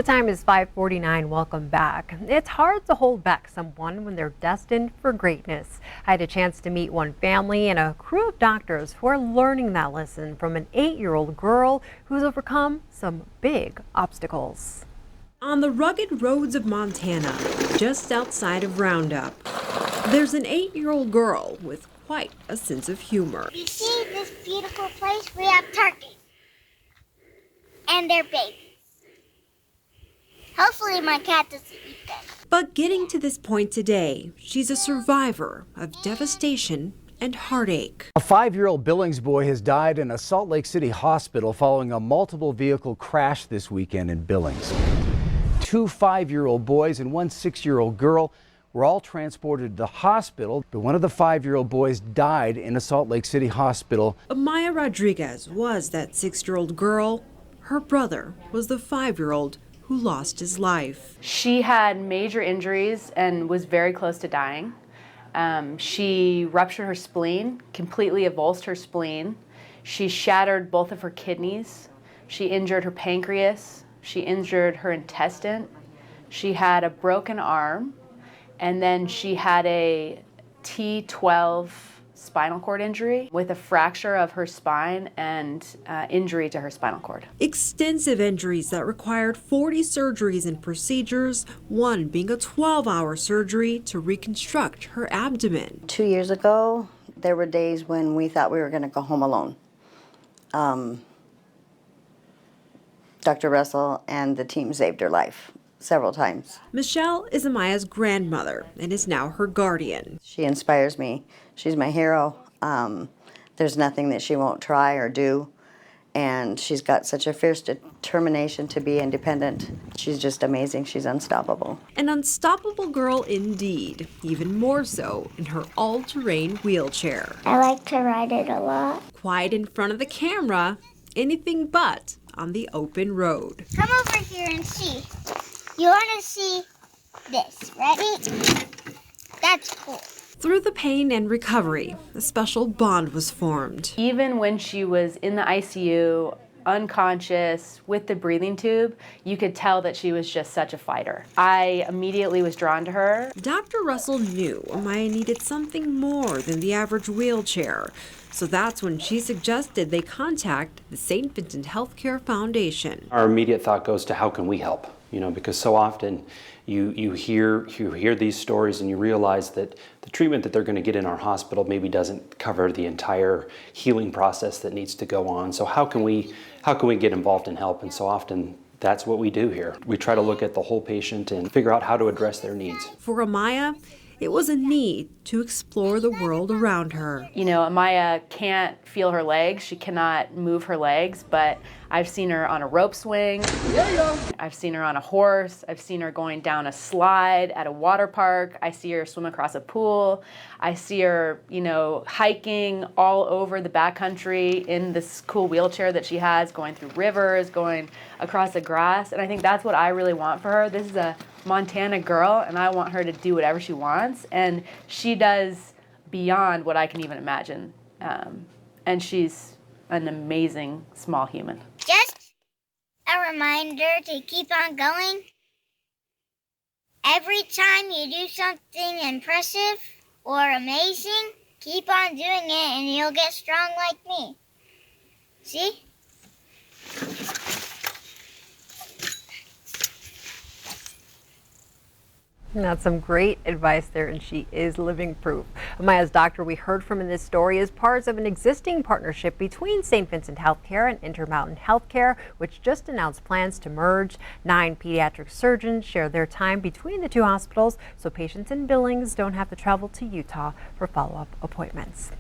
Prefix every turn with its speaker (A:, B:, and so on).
A: time is 5:49. Welcome back. It's hard to hold back someone when they're destined for greatness. I had a chance to meet one family and a crew of doctors who are learning that lesson from an 8-year-old girl who's overcome some big obstacles.
B: On the rugged roads of Montana, just outside of Roundup, there's an 8-year-old girl with quite a sense of humor.
C: You see this beautiful place? We have turkeys. And they're babies. Hopefully my cat doesn't eat them.
B: But getting to this point today, she's a survivor of devastation and heartache.
D: A 5-year-old Billings boy has died in a Salt Lake City hospital following a multiple vehicle crash this weekend in Billings. 2 5-year-old boys and 1 6-year-old girl were all transported to the hospital, but one of the 5-year-old boys died in a Salt Lake City hospital.
B: Amaya Rodriguez was that 6-year-old girl. Her brother was the 5-year-old who lost his life.
E: She had major injuries and was very close to dying. She ruptured her spleen, completely avulsed her spleen. She shattered both of her kidneys. She injured her pancreas. She injured her intestine. She had a broken arm, and then she had a T12 spinal cord injury with a fracture of her spine and injury to her spinal cord.
B: Extensive injuries that required 40 surgeries and procedures, one being a 12-hour surgery to reconstruct her abdomen.
F: 2 years ago, there were days when we thought we were going to go home alone. Dr. Russell and the team saved her life several times.
B: Michelle is Amaya's grandmother and is now her guardian.
F: She inspires me. She's my hero. There's nothing that she won't try or do. And she's got such a fierce determination to be independent. She's just amazing. She's unstoppable.
B: An unstoppable girl indeed, even more so in her all-terrain wheelchair.
C: I like to ride it a lot.
B: Quiet in front of the camera, anything but on the open road.
C: Come over here and see. You want to see this. Ready? That's cool.
B: Through the pain and recovery, a special bond was formed.
E: Even when she was in the ICU, unconscious, with the breathing tube, you could tell that she was just such a fighter. I immediately was drawn to her.
B: Dr. Russell knew Amaya needed something more than the average wheelchair. So that's when she suggested they contact the St. Vincent Healthcare Foundation.
G: Our immediate thought goes to how can we help? Because so often you hear these stories and you realize that the treatment that they're going to get in our hospital maybe doesn't cover the entire healing process that needs to go on. So how can we get involved and help? And so often that's what we do here. We try to look at the whole patient and figure out how to address their needs.
B: For Amaya, it was a need to explore the world around her.
E: Amaya can't feel her legs. She cannot move her legs, but I've seen her on a rope swing. I've seen her on a horse. I've seen her going down a slide at a water park. I see her swim across a pool. I see her, hiking all over the backcountry in this cool wheelchair that she has, going through rivers, going across the grass. And I think that's what I really want for her. This is a Montana girl, and I want her to do whatever she wants. And she does beyond what I can even imagine. And she's an amazing small human.
C: Just a reminder to keep on going. Every time you do something impressive or amazing, keep on doing it and you'll get strong like me. See?
A: That's some great advice there, and she is living proof. Amaya's doctor we heard from in this story is part of an existing partnership between St. Vincent Healthcare and Intermountain Healthcare, which just announced plans to merge. 9 pediatric surgeons share their time between the two hospitals, so patients in Billings don't have to travel to Utah for follow-up appointments.